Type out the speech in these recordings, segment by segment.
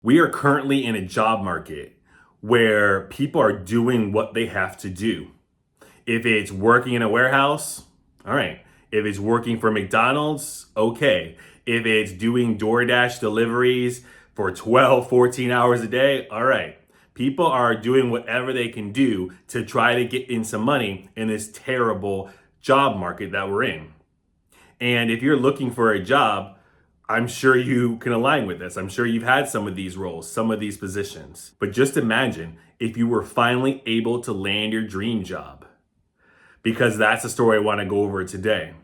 We are currently in a job market where people are doing what they have to do. If it's working in a warehouse, all right. If it's working for McDonald's, okay. If it's doing DoorDash deliveries for 12, 14 hours a day, all right. People are doing whatever they can do to try to get in some money in this terrible job market that we're in. And if you're looking for a job, I'm sure you can align with this. I'm sure you've had some of these roles, some of these positions. But just imagine if you were finally able to land your dream job, because that's the story I want to go over today,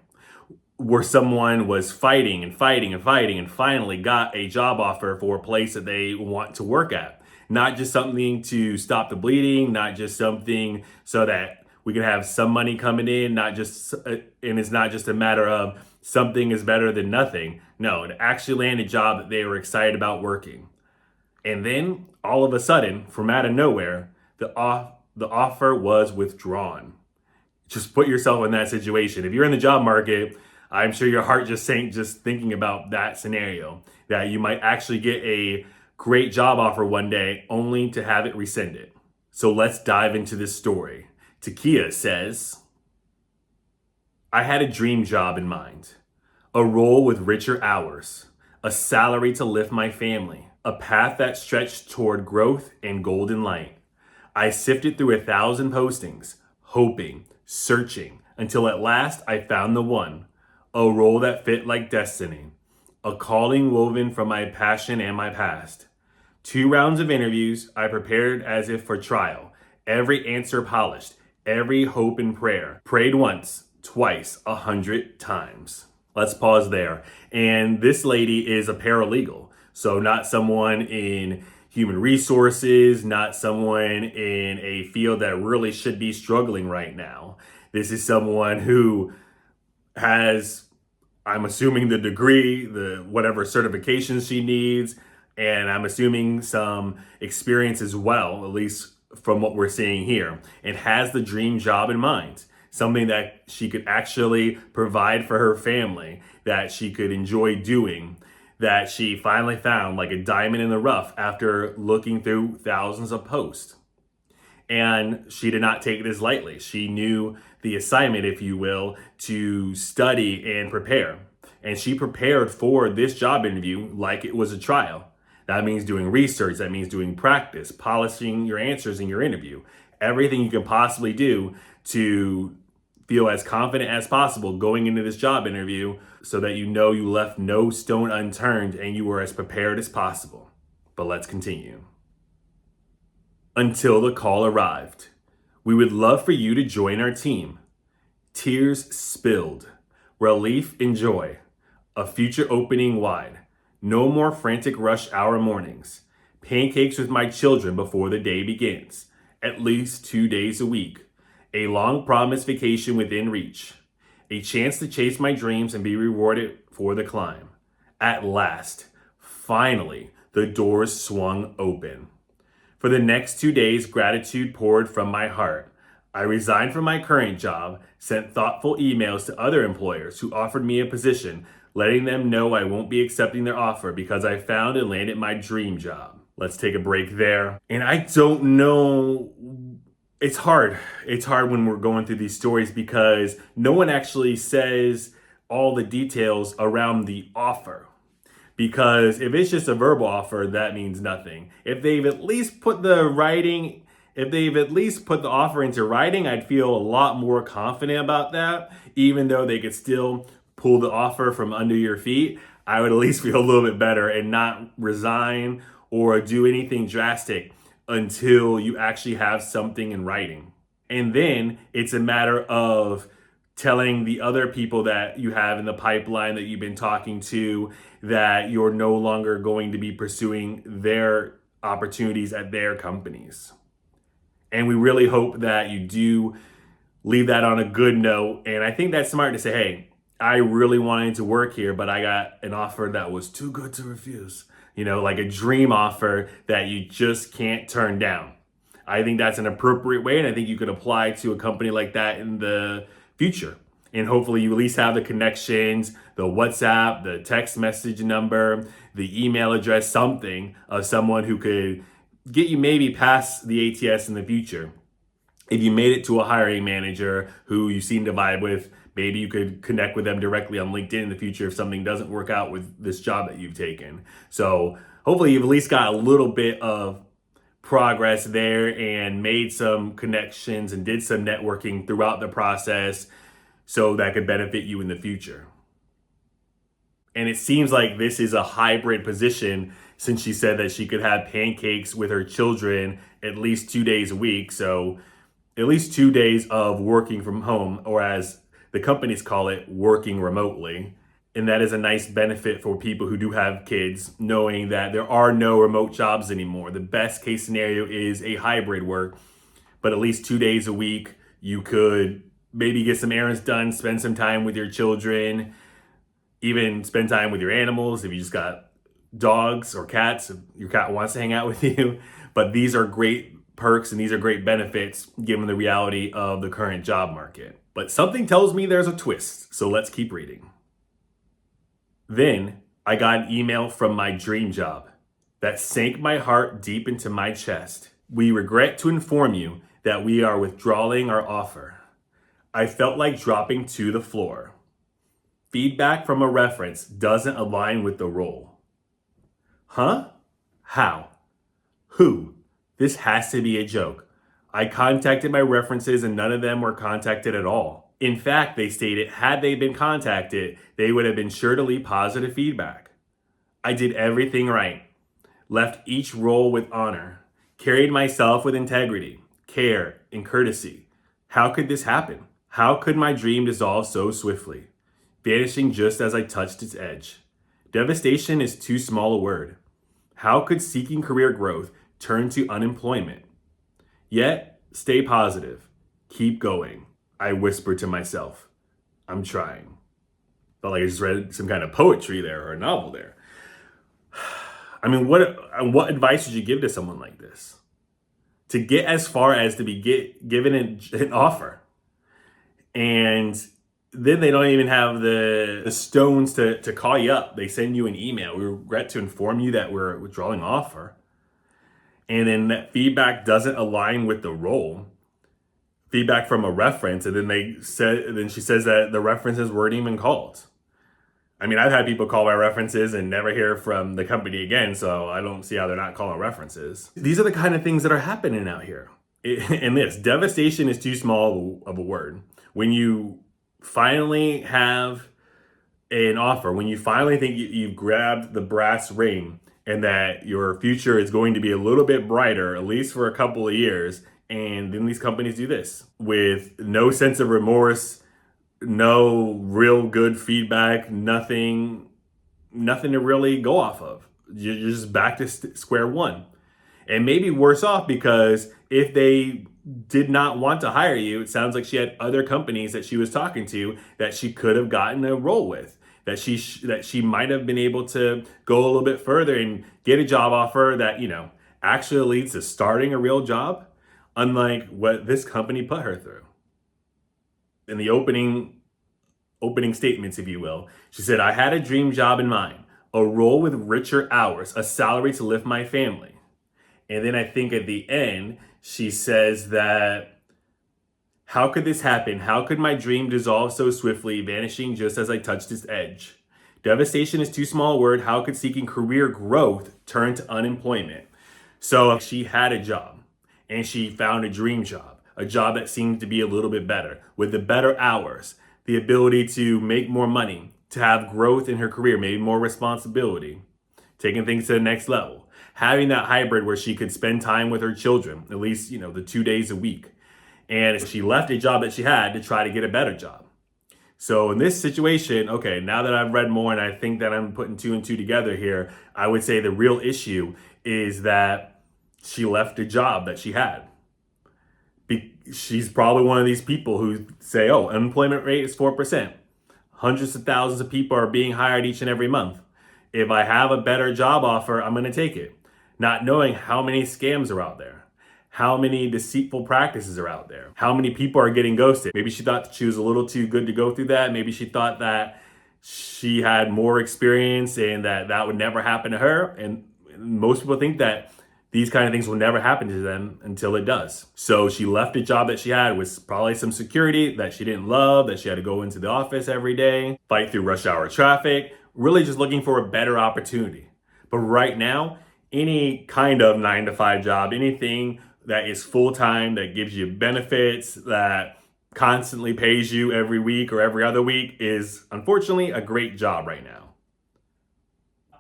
where someone was fighting and fighting and fighting and finally got a job offer for a place that they want to work at. Not just something to stop the bleeding, not just something so that we can have some money coming in, not just, and it's not just a matter of something is better than nothing. No, to actually land a job that they were excited about working. And then all of a sudden, from out of nowhere, the offer was withdrawn. Just put yourself in that situation. If you're in the job market, I'm sure your heart just sank just thinking about that scenario, that you might actually get a great job offer one day only to have it rescinded. So let's dive into this story. Takia says, I had a dream job in mind, a role with richer hours, a salary to lift my family, a path that stretched toward growth and golden light. I sifted through 1,000 postings, hoping, searching, until at last I found the one, a role that fit like destiny, a calling woven from my passion and my past. 2 rounds of interviews, I prepared as if for trial, every answer polished, every hope and prayer, prayed once, twice, 100 times. Let's pause there. And this lady is a paralegal. So not someone in human resources, not someone in a field that really should be struggling right now. This is someone who has, I'm assuming, the degree, the whatever certifications she needs, and I'm assuming some experience as well, at least from what we're seeing here, and has the dream job in mind. Something that she could actually provide for her family, that she could enjoy doing, that she finally found like a diamond in the rough after looking through thousands of posts. And she did not take this lightly. She knew the assignment, if you will, to study and prepare. And she prepared for this job interview like it was a trial. That means doing research, that means doing practice, polishing your answers in your interview, everything you can possibly do to feel as confident as possible going into this job interview so that you know you left no stone unturned and you were as prepared as possible. But let's continue. Until the call arrived. We would love for you to join our team. Tears spilled, relief and joy, a future opening wide. No more frantic rush hour mornings. Pancakes with my children before the day begins. At least 2 days a week. A long promised vacation within reach. A chance to chase my dreams and be rewarded for the climb. At last, finally, the doors swung open. For the next 2 days, gratitude poured from my heart. I resigned from my current job, sent thoughtful emails to other employers who offered me a position, letting them know I won't be accepting their offer because I found and landed my dream job. Let's take a break there. And I don't know, it's hard. It's hard when we're going through these stories because no one actually says all the details around the offer. Because if it's just a verbal offer, that means nothing. If they've at least put the offer into writing, I'd feel a lot more confident about that. Even though they could still pull the offer from under your feet, I would at least feel a little bit better and not resign or do anything drastic until you actually have something in writing. And then it's a matter of telling the other people that you have in the pipeline that you've been talking to that you're no longer going to be pursuing their opportunities at their companies. And we really hope that you do leave that on a good note. And I think that's smart to say, hey, I really wanted to work here, but I got an offer that was too good to refuse. You know, like a dream offer that you just can't turn down. I think that's an appropriate way, and I think you could apply to a company like that in the future. And hopefully you at least have the connections, the WhatsApp, the text message number, the email address, something of someone who could get you maybe past the ATS in the future. If you made it to a hiring manager who you seem to vibe with, maybe you could connect with them directly on LinkedIn in the future if something doesn't work out with this job that you've taken. So hopefully you've at least got a little bit of progress there and made some connections and did some networking throughout the process so that could benefit you in the future. And it seems like this is a hybrid position since she said that she could have pancakes with her children at least 2 days a week. So at least 2 days of working from home, or as the companies call it, working remotely. And that is a nice benefit for people who do have kids, knowing that there are no remote jobs anymore. The best case scenario is a hybrid work, but at least 2 days a week, you could maybe get some errands done, spend some time with your children, even spend time with your animals if you just got dogs or cats, if your cat wants to hang out with you. But these are great perks and these are great benefits given the reality of the current job market. But something tells me there's a twist, so let's keep reading. Then I got an email from my dream job that sank my heart deep into my chest. We regret to inform you that we are withdrawing our offer. I felt like dropping to the floor. Feedback from a reference doesn't align with the role. Huh? How? Who? This has to be a joke. I contacted my references and none of them were contacted at all. In fact, they stated had they been contacted, they would have been sure to leave positive feedback. I did everything right. Left each role with honor. Carried myself with integrity, care, and courtesy. How could this happen? How could my dream dissolve so swiftly, vanishing just as I touched its edge? Devastation is too small a word. How could seeking career growth turn to unemployment? Yet, stay positive. Keep going. I whispered to myself. I'm trying. Felt like I just read some kind of poetry there or a novel there. I mean, what advice would you give to someone like this? To get as far as to be given an offer. And then they don't even have the stones to call you up. They send you an email. We regret to inform you that we're withdrawing offer. And then that feedback doesn't align with the role. Feedback from a reference, and then she says that the references weren't even called. I mean, I've had people call my references and never hear from the company again, so I don't see how they're not calling references. These are the kind of things that are happening out here. And this devastation is too small of a word. When you finally have an offer, when you finally think you've grabbed the brass ring and that your future is going to be a little bit brighter, at least for a couple of years, and then these companies do this with no sense of remorse, no real good feedback, nothing to really go off of. You're just back to square one. And maybe worse off, because if they did not want to hire you, it sounds like she had other companies that she was talking to that she could have gotten a role with, that she might have been able to go a little bit further and get a job offer that, actually leads to starting a real job, unlike what this company put her through. In the opening statements, if you will, she said, I had a dream job in mind, a role with richer hours, a salary to lift my family. And then I think at the end, she says that, how could this happen? How could my dream dissolve so swiftly, vanishing just as I touched its edge? Devastation is too small a word. How could seeking career growth turn to unemployment? So she had a job and she found a dream job, a job that seemed to be a little bit better, with the better hours, the ability to make more money, to have growth in her career, maybe more responsibility, taking things to the next level, having that hybrid where she could spend time with her children, at least, the 2 days a week. And she left a job that she had to try to get a better job. So in this situation, okay, now that I've read more and I think that I'm putting two and two together here, I would say the real issue is that she left a job that she had. She's probably one of these people who say, oh, unemployment rate is 4%. Hundreds of thousands of people are being hired each and every month. If I have a better job offer, I'm going to take it. Not knowing how many scams are out there. How many deceitful practices are out there? How many people are getting ghosted? Maybe she thought she was a little too good to go through that. Maybe she thought that she had more experience and that would never happen to her. And most people think that these kind of things will never happen to them until it does. So she left a job that she had with probably some security that she didn't love, that she had to go into the office every day, fight through rush hour traffic, really just looking for a better opportunity. But right now, any kind of 9 to 5 job, anything that is full-time, that gives you benefits, that constantly pays you every week or every other week is unfortunately a great job right now.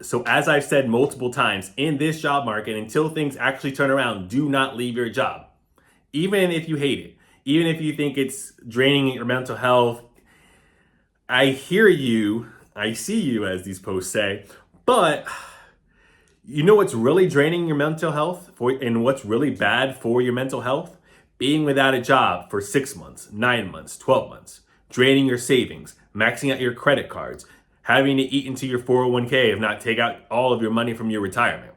So as I've said multiple times, in this job market, until things actually turn around, do not leave your job. Even if you hate it, even if you think it's draining your mental health, I hear you, I see you, as these posts say, but you know what's really draining your mental health and what's really bad for your mental health? Being without a job for 6 months, 9 months, 12 months, draining your savings, maxing out your credit cards, having to eat into your 401k if not take out all of your money from your retirement.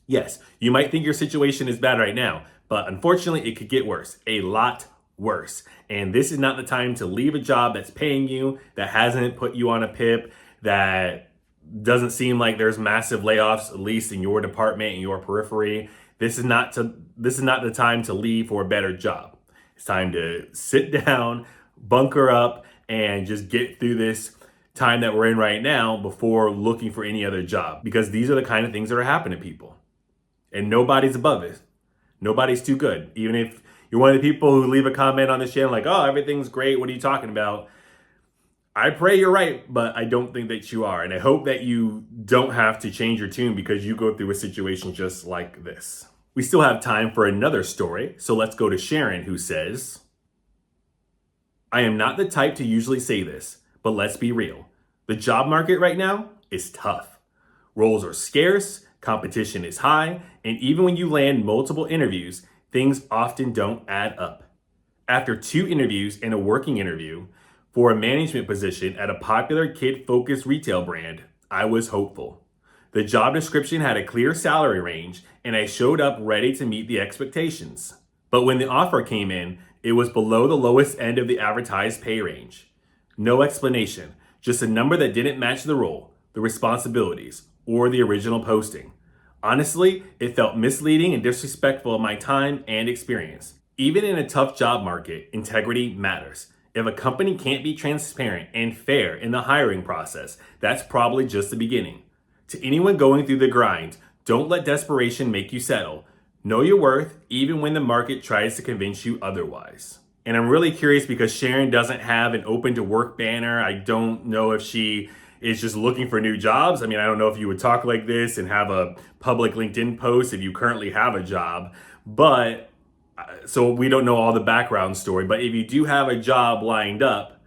Yes, you might think your situation is bad right now, but unfortunately it could get worse, a lot worse. And this is not the time to leave a job that's paying you, that hasn't put you on a PIP, that doesn't seem like there's massive layoffs, at least in your department, in your periphery. This is not the time to leave for a better job. It's time to sit down, bunker up, and just get through this time that we're in right now before looking for any other job. Because these are the kind of things that are happening to people. And nobody's above it. Nobody's too good. Even if you're one of the people who leave a comment on this channel like, oh, everything's great, what are you talking about? I pray you're right, but I don't think that you are. And I hope that you don't have to change your tune because you go through a situation just like this. We still have time for another story, so let's go to Sharon, who says, I am not the type to usually say this, but let's be real. The job market right now is tough. Roles are scarce, competition is high, and even when you land multiple interviews, things often don't add up. After 2 interviews and a working interview for a management position at a popular kid-focused retail brand, I was hopeful. The job description had a clear salary range, and I showed up ready to meet the expectations. But when the offer came in, it was below the lowest end of the advertised pay range. No explanation, just a number that didn't match the role, the responsibilities, or the original posting. Honestly, it felt misleading and disrespectful of my time and experience. Even in a tough job market, integrity matters. If a company can't be transparent and fair in the hiring process, that's probably just the beginning. To anyone going through the grind, don't let desperation make you settle. Know your worth, even when the market tries to convince you otherwise. And I'm really curious because Sharon doesn't have an open to work banner. I don't know if she is just looking for new jobs. I mean, I don't know if you would talk like this and have a public LinkedIn post if you currently have a job, but so we don't know all the background story. But if you do have a job lined up,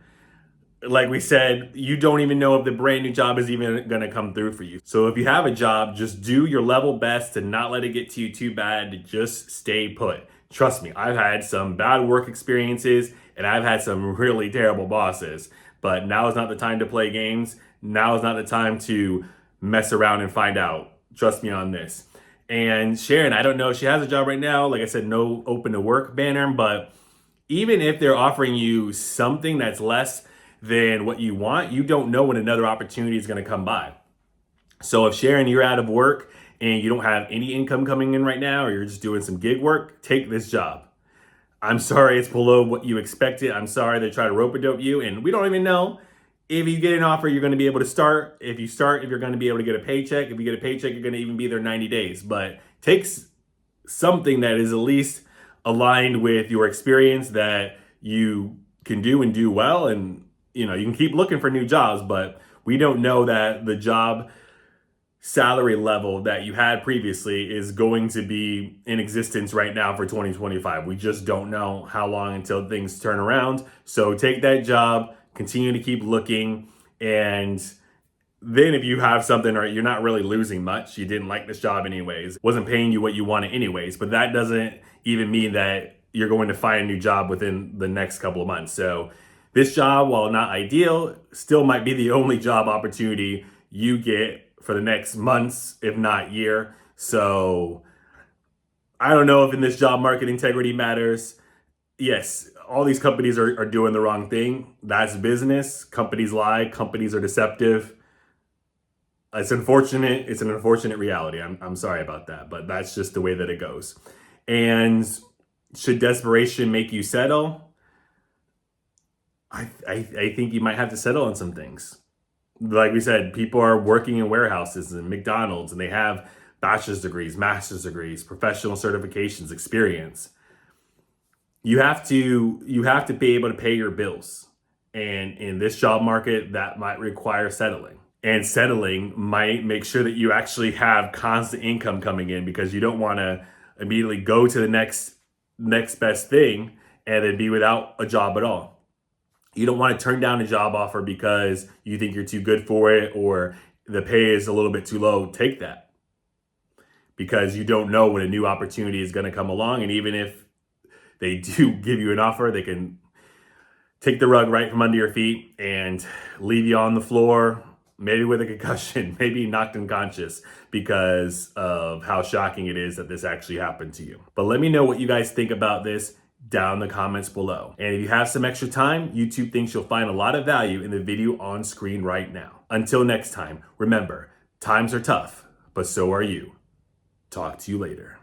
like we said, you don't even know if the brand new job is even going to come through for you. So if you have a job, just do your level best to not let it get to you too bad, to just stay put. Trust me, I've had some bad work experiences and I've had some really terrible bosses, but now is not the time to play games. Now is not the time to mess around and find out. Trust me on this. And Sharon, I don't know if she has a job right now. Like I said, no open to work banner, but even if they're offering you something that's less than what you want, you don't know when another opportunity is going to come by. So if Sharon, you're out of work and you don't have any income coming in right now, or you're just doing some gig work, take this job. I'm sorry it's below what you expected. I'm sorry they try to rope-a-dope you, and we don't even know if you get an offer, you're going to be able to start. If you're going to be able to get a paycheck. If you get a paycheck, you're going to even be there 90 days. But takes something that is at least aligned with your experience that you can do and do well. And, you know, you can keep looking for new jobs, but we don't know that the job salary level that you had previously is going to be in existence right now for 2025. We just don't know how long until things turn around. So take that job, continue to keep looking, and then if you have something or you're not really losing much, you didn't like this job anyways, wasn't paying you what you wanted anyways, but that doesn't even mean that you're going to find a new job within the next couple of months. So this job, while not ideal, still might be the only job opportunity you get for the next months, if not year. So I don't know if in this job market integrity matters. Yes, all these companies are doing the wrong thing. That's business. Companies lie, companies are deceptive. It's unfortunate. It's an unfortunate reality. I'm sorry about that, but that's just the way that it goes. And should desperation make you settle? I think you might have to settle on some things. Like we said, people are working in warehouses and McDonald's, and they have bachelor's degrees, master's degrees, professional certifications, experience. You have to be able to pay your bills. And in this job market, that might require settling. And settling might make sure that you actually have constant income coming in, because you don't want to immediately go to the next best thing and then be without a job at all. You don't want to turn down a job offer because you think you're too good for it or the pay is a little bit too low. Take that, because you don't know when a new opportunity is going to come along. And even if they do give you an offer, they can take the rug right from under your feet and leave you on the floor, maybe with a concussion, maybe knocked unconscious, because of how shocking it is that this actually happened to you. But let me know what you guys think about this down in the comments below. And if you have some extra time, YouTube thinks you'll find a lot of value in the video on screen right now. Until next time, remember, times are tough, but so are you. Talk to you later.